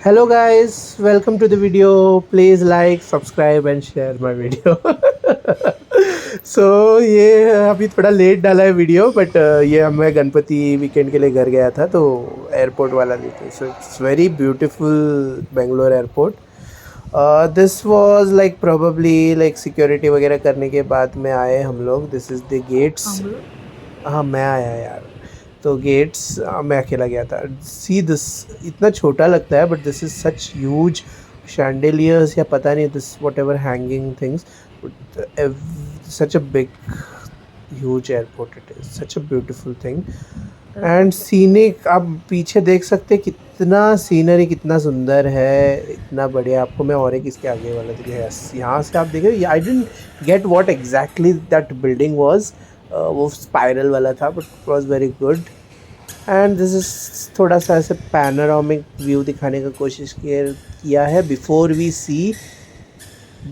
Hello guys, welcome to the video. Please like, subscribe and share my video. So ये अभी थोड़ा late डाला है वीडियो बट ये मैं गणपति वीकेंड के लिए घर गया था तो एयरपोर्ट वाला देते so it's very beautiful Bangalore airport. This was like probably like security वगैरह करने के बाद में आए हम लोग. This is the gates. हाँ मैं आया यार. तो गेट्स मैं अकेला गया था. सी दिस इतना छोटा लगता है but this is such huge chandeliers या पता नहीं this whatever hanging things. Such a big huge airport. It is such a beautiful thing and scenic. आप पीछे देख सकते हैं कितना सीनरी कितना सुंदर है, इतना बढ़िया. आपको मैं और एक इसके आगे वाला दिखा. यस यहाँ से आप देखें. I didn't get what exactly that building was. वो स्पाइरल वाला था but it was very good. And this is थोड़ा सा ऐसे पैनोरामिक व्यू दिखाने का कोशिश किया है before we see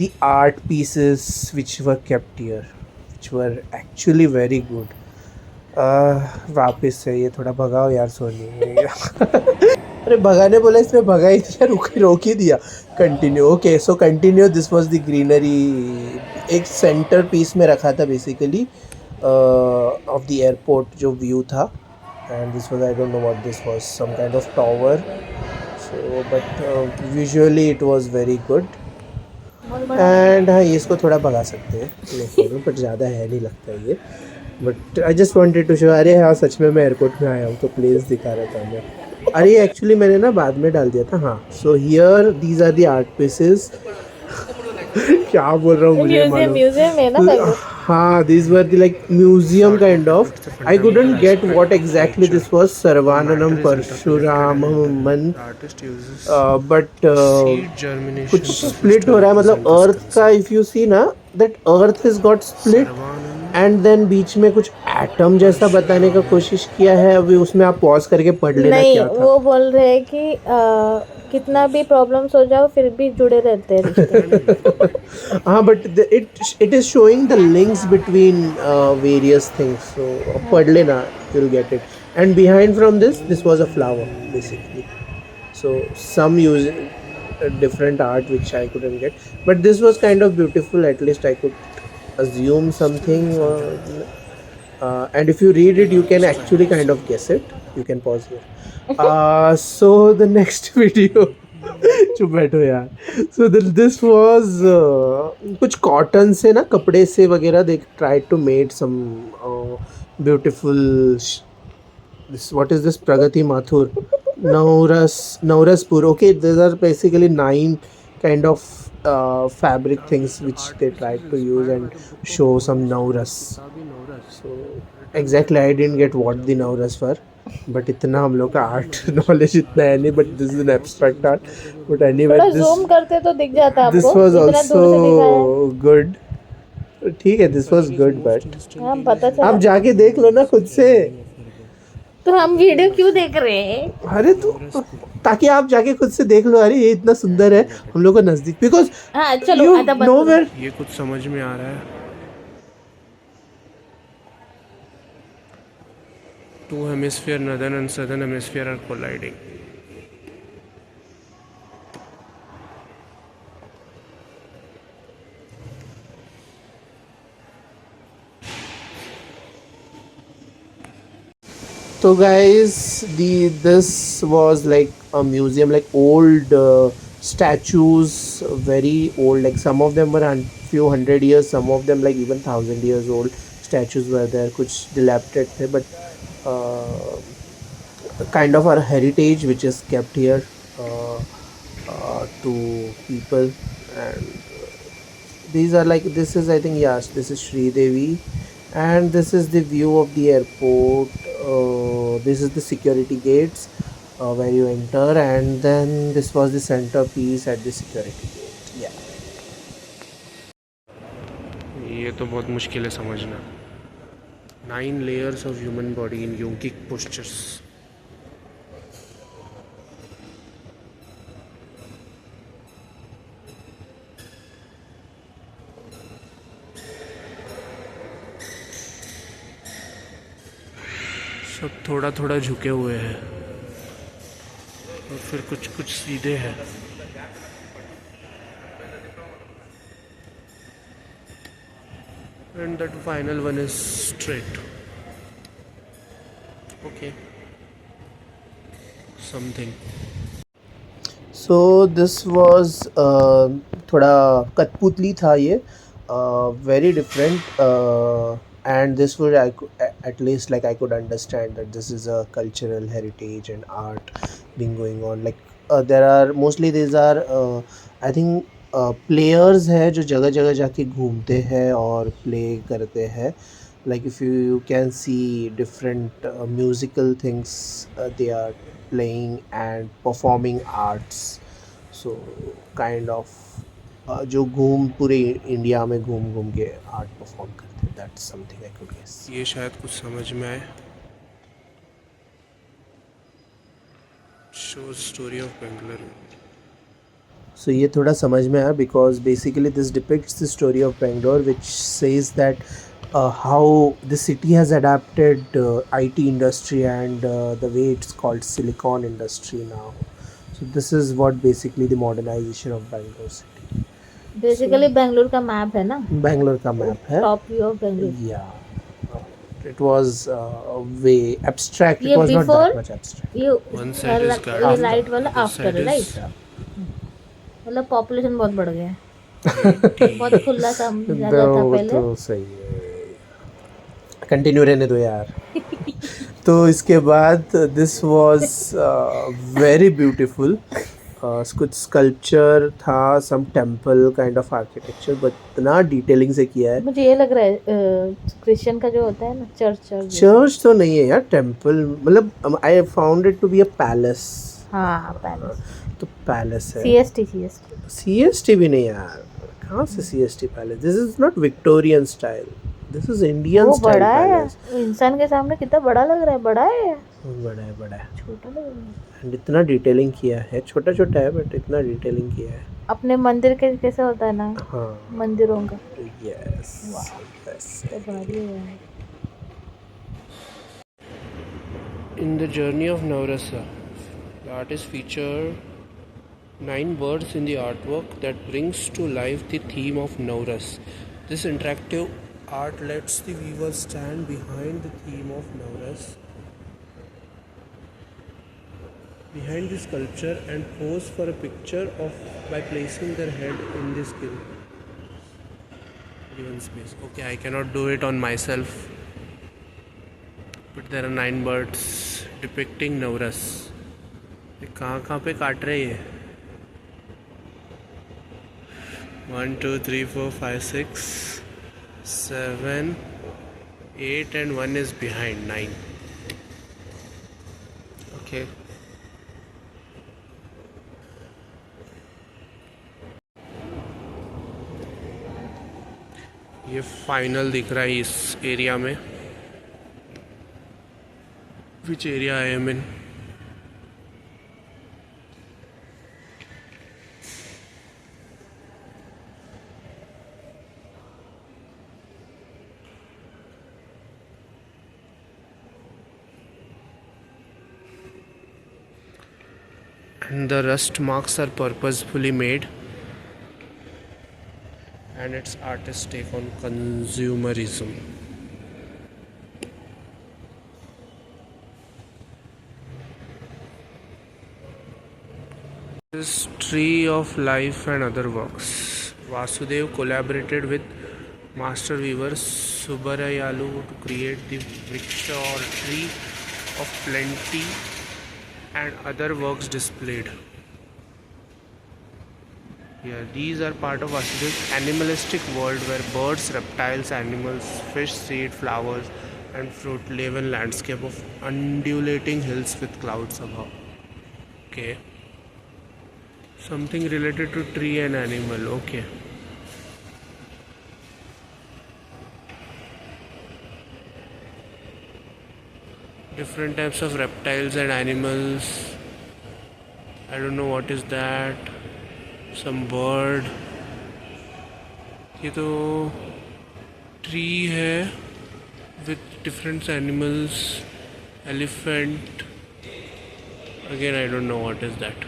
the art pieces which were kept here which were actually very good. वापस से ये थोड़ा भगाओ यार सोनी. अरे भगाने बोला इसमें भगा ही दिया. रोक ही दिया. Continue. Okay so continue. This was the greenery. एक सेंटर पीस में रखा था बेसिकली ऑफ द एयरपोर्ट जो व्यू था. And this was I don't know what this was. Some kind of tower. So but visually it was very good. And हाँ इसको थोड़ा भगा सकते हैं बट ज़्यादा है नहीं लगता ये. But I just wanted to show. अरे हाँ सच में मैं एयरपोर्ट में आया हूँ तो प्लेस दिखा रहा था मैं. अरे एक्चुअली मैंने ना बाद में डाल दिया था. हाँ so here these are the art pieces. क्या बोल रहा हूँ मुझे मालूम. म्यूजियम है ना बेंगलुरु. हाँ these were the like museum kind of. I couldn't get what exactly this was. Sarvananam Parshuramam but कुछ split हो रहा है मतलब earth का. if you see ना that earth has got split and then बीच में कुछ एटम जैसा बताने का कोशिश किया है. अभी उसमें आप पॉज करके पढ़ लेना नहीं, क्या था. वो बोल रहे हैं कि कितना भी प्रॉब्लम्स हो जाओ फिर भी जुड़े रहते हैं रिश्ते. हाँ but it is showing the links between various things. So पढ़ लेना you will get it. And behind from this was a flower basically. So some use different art which I couldn't get but this was kind of beautiful. At least I could assume something and if you read it you can actually kind of guess it. You can pause here. So the next video. चुप बैठो यार. So this was कुछ cotton से ना कपड़े से वगैरह they try to made some beautiful. This what is this. Pragati Mathur. Nauraspur. Okay, these are basically 9 kind of fabric things which they tried to use and show some Nauras. So exactly I didn't get what the Nauras were. But इतना हम लोग का art knowledge इतना है नहीं. But this is an abstract art. But anyway zoom करते तो दिख जाता है आपको. दिस वाज इतना दूर से दिखा है. Also good. ठीक है दिस वाज गुड बट हाँ पता चला. आप जाके देख लो ना खुद से. तो हम वीडियो क्यों देख रहे हैं? अरे तो ताकि आप जाके खुद से देख लो. अरे ये इतना सुंदर है हम लोग को नजदीक. बिकॉज हाँ चलो आधा बंद नो करो. वेयर. ये कुछ समझ में आ रहा है. 2 hemisphere northern and southern hemisphere are colliding. So guys, this was like a museum, like old statues, very old. Like some of them were few hundred years, some of them like even 1,000 years old statues were there. कुछ dilapidated थे but kind of our heritage which is kept here to people. And these are like, this is I think yes this is Sri Devi. And this is the view of the airport. This is the security gates where you enter. And then this was the centerpiece at the security gate. Yeah. ये तो बहुत मुश्किल है समझना. 9 layers of human body in yogic postures. सब थोड़ा थोड़ा झुके हुए हैं और फिर फिर कुछ कुछ सीधे हैं। And that final one is straight. Okay. Something. So this was थोड़ा कठपुतली था ये, very different, and this would at least like I could understand that this is a cultural heritage and art being going on. Like there are mostly these are I think players है जो जगह जगह जाके घूमते हैं और play करते हैं. Like if you can see different musical things they are playing and performing arts. So kind of जो घूम पूरे इंडिया में घूम घूम के आर्ट परफॉर्म करते हैं. That's something I could guess. ये शायद कुछ समझ में आए. Shows story of Bengaluru. So ये थोड़ा समझ में आया because basically this depicts the story of Bangalore, which says that how the city has adapted IT industry and the way it's called silicon industry now. So this is what basically the modernization of Bangalore city. Basically Bengaluru का map है ना, Bangalore का map है. Top view of Bengaluru. Yeah. It was way abstract. It ये was not before, that much abstract. ये One side is garden, ये right वाला this after side है, is राइट. मतलब पॉपुलेशन बहुत बढ़ गया है, बहुत खुला सा जगह था वो पहले. तो सही है. कंटिन्यू रहने दो यार. तो इसके बाद दिस वाज वेरी ब्यूटीफुल. कुछ स्कल्पचर था, some temple kind of architecture, but इतना डिटेलिंग से किया है. मुझे ये लग रहा है क्रिश्चियन का जो होता है ना, चर्च चर्च तो नहीं है यार, टेम्पल. मतलब I found it to be a palace. हाँ पैलेस. तो पैलेस है. सीएसटी भी नहीं यार, कहाँ से CST palace. This is not Victorian style, this is Indian वो स्टाइल बड़ा है, पैलेस. इंसान के सामने कितना बड़ा लग रहा है. बड़ा है, बड़ा है. छोटा लग रहा है. एंड इतना डिटेलिंग किया है. छोटा छोटा है बट इतना डिटेलिंग किया है. अपने मंदिर के कैसे होता है ना, हाँ. मंदिरों का. यस. तो भारी है. In the journey of Navrasa, the artist featured 9 birds in the artwork that brings to life the theme of Navras. This interactive art lets the viewer stand behind the theme of Navras, behind the sculpture, and pose for a picture of by placing their head in this given space. Okay, I cannot do it on myself, but there are 9 birds depicting Navras. ये कहाँ पे काट रहे हैं? 1 2 3 4 5 6 7 8 and 1 is behind 9. Okay. ये final दिख रहा है इस एरिया में. Which area I am in? And the rust marks are purposefully made, and its artist's take on consumerism. This Tree of Life and other works. Vasudev collaborated with master weaver Subbarayalu to create the Vriksha or Tree of Plenty and other works displayed here. These are part of Vasudev's animalistic world where birds, reptiles, animals, fish, seed, flowers and fruit live in landscape of undulating hills with clouds above. Okay. Something related to tree and animal. Okay. Different types of reptiles and animals. I don't know what is that. Some bird. ये तो tree है with different animals. Elephant. Again I don't know what is that.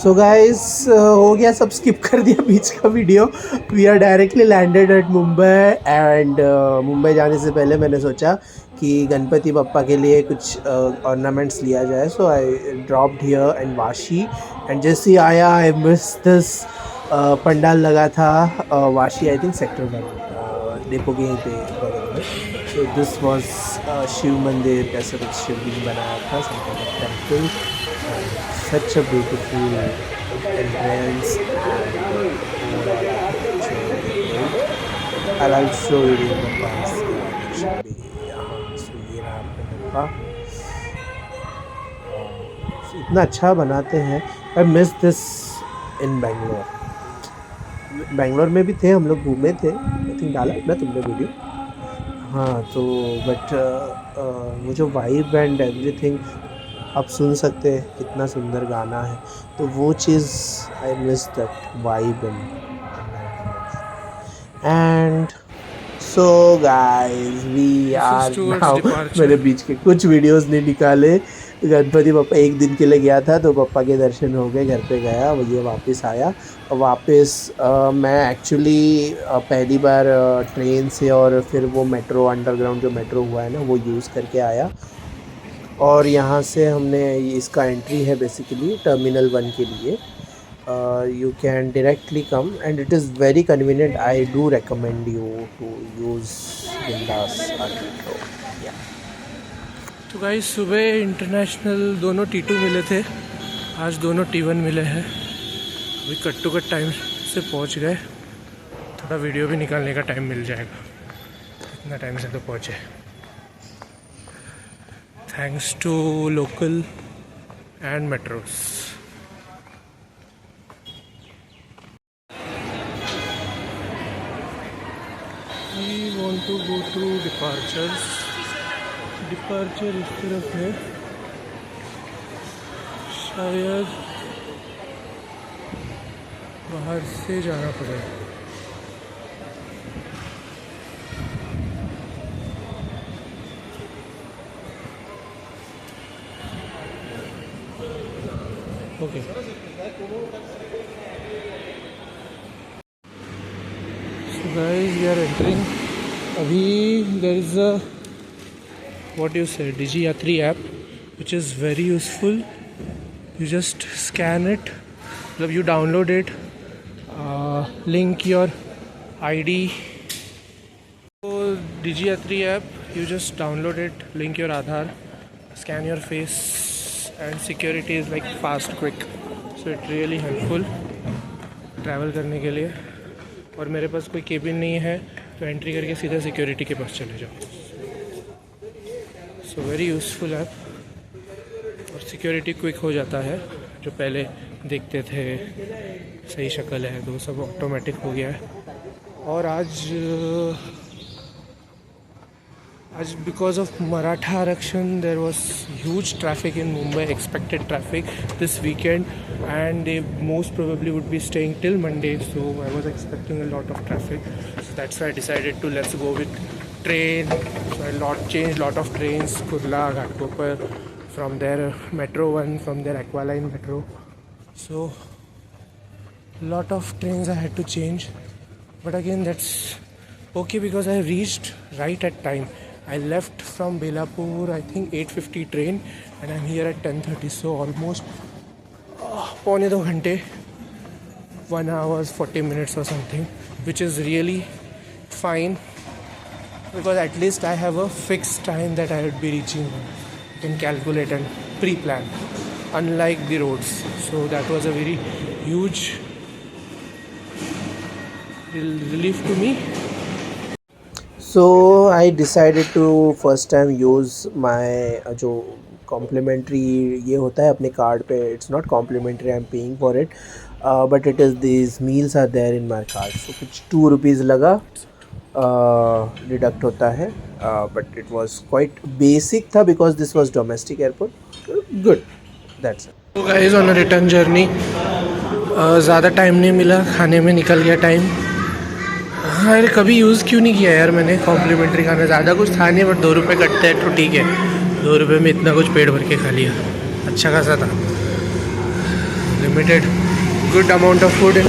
So guys हो गया, सब skip कर दिया बीच का video. We are directly landed at Mumbai and Mumbai जाने से पहले मैंने सोचा कि गणपति बप्पा के लिए कुछ ऑर्नामेंट्स लिया जाए। So I dropped here and Vashi and जैसे ही आया आई मिस दिस पंडाल लगा था Vashi, I think sector 1 depot के यहीं पे बगल में। सो दिस वाज शिव मंदिर, कैसे कुछ शिवलिंग बनाया था, some kind of temple. Such a beautiful entrance and I'll show you the past actually. So ये रहा अपने डब्बा, इतना अच्छा बनाते हैं। आई miss this in Bangalore. Bangalore में भी थे हम लोग, घूमे थे, आई थिंक डाला ना तुमने वीडियो। हाँ तो बट वो जो वाइब एंड एवरीथिंग आप सुन सकते हैं, कितना सुंदर गाना है, तो वो चीज़ I miss that vibe and so guys we are now. मैंने बीच के कुछ वीडियोस नहीं निकाले। गणपति बप्पा एक दिन के लिए गया था तो पप्पा के दर्शन हो गए, घर पे गया, ये वापस आया। वापस मैं एक्चुअली पहली बार ट्रेन से और फिर वो मेट्रो, अंडरग्राउंड जो मेट्रो हुआ है ना, वो यूज़ करके आया। और यहाँ से हमने, इसका एंट्री है बेसिकली टर्मिनल 1 के लिए। You can directly come and it is very convenient. I do recommend you to use बिंदास मेट्रो। तो गाइस सुबह इंटरनेशनल दोनों T2 मिले थे, आज दोनों T1 मिले हैं। अभी कट टू कट टाइम से पहुंच गए, थोड़ा वीडियो भी निकालने का टाइम मिल जाएगा, इतना टाइम से तो पहुंचे। Thanks to local and metros. We want to go to departures. Departure इस तरफ है, शायद बाहर से जाना पड़ेगा। Okay so guys we are entering. अभी there is a what you say Digi Yatri app which is very useful. You just scan it, you download it, link your ID. So Digi Yatri app, you just download it, link your Aadhaar, scan your face, and security is like fast, quick, so it's really helpful travel करने के लिए। और मेरे पास कोई cabin नहीं है तो entry करके सीधा सिक्योरिटी के पास चले जाओ। सो वेरी यूज़फुल ऐप, और सिक्योरिटी क्विक हो जाता है। जो पहले देखते थे सही शक्ल है तो सब ऑटोमेटिक हो गया है। और आज बिकॉज ऑफ मराठा आरक्षण there was huge traffic in Mumbai, expected traffic this weekend, and they most probably would be staying till Monday, so I was expecting a lot of traffic, so that's why I decided to let's go with train. So I changed lot of trains, Kurla, Ghatkopar, from their Metro 1, from their Aqualine Metro. So lot of trains I had to change, but again that's okay because I reached right at time. I left from Belapur I think 8:50 train and I'm here at 10:30, so almost पौने 2 घंटे, 1 hour 40 minutes or something, which is really fine. Because at least I have a fixed time that I would be reaching. I can calculate and pre-plan, unlike the roads. So that was a very huge relief to me. So I decided to first time use my जो complimentary ये होता है अपने card पे, it's not complimentary, I'm paying for it, but it is these meals are there in my card. So कुछ 2 rupees लगा deduct होता है, but it was quite basic था because this was domestic airport. Good, that's it. तो guys on a return journey ज़्यादा time नहीं मिला, खाने में निकल गया टाइम। हाँ यार, कभी यूज़ क्यों नहीं किया यार मैंने कॉम्प्लीमेंट्री खाना, ज़्यादा कुछ था नहीं, बट 2 रुपये कटते हैं तो ठीक है, 2 रुपये में इतना कुछ पेट भर के खा लिया, अच्छा खासा था। limited good amount of food in.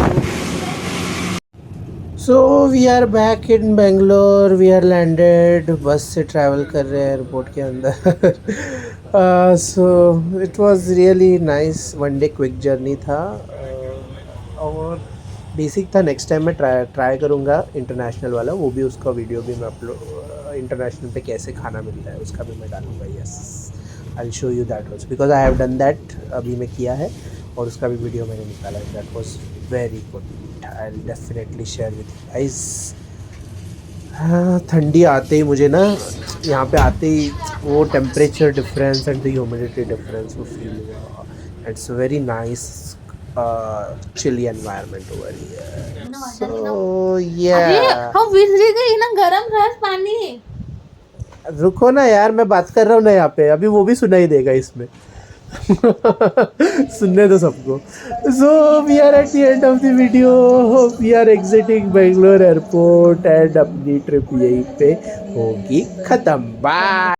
So we are back in Bangalore. We are landed. बस से ट्रैवल कर रहे हैं एयरपोर्ट के अंदर. So it was really nice. One day quick journey था. और बेसिक था. नेक्स्ट टाइम मैं ट्राई करूँगा इंटरनेशनल वाला. वो भी उसका वीडियो भी मैं अपलोड इंटरनेशनल पे कैसे खाना मिलता है उसका भी मैं डालूँगा. Yes, I will show you that also because I have done that. अभी मैं किया है और उसका भी वीडियो मैंने निकाला है. That was very good. I will definitely share with you guys. हाँ, ठंडी आते ही मुझे ना यहाँ पे आते ही वो temperature difference and the humidity difference वो फील हुआ. It's very nice chilly environment over here. So yeah हम विसरी गई ना गरम रस पानी. रुको ना यार, मैं बात कर रहा हूँ ना यहाँ पे. अभी वो भी सुनाई देगा इसमें. सुनने दो सबको. So we are at the end of the video. We are exiting Bangalore airport and अपनी ट्रिप यहीं पे होगी ख़त्म. बाय.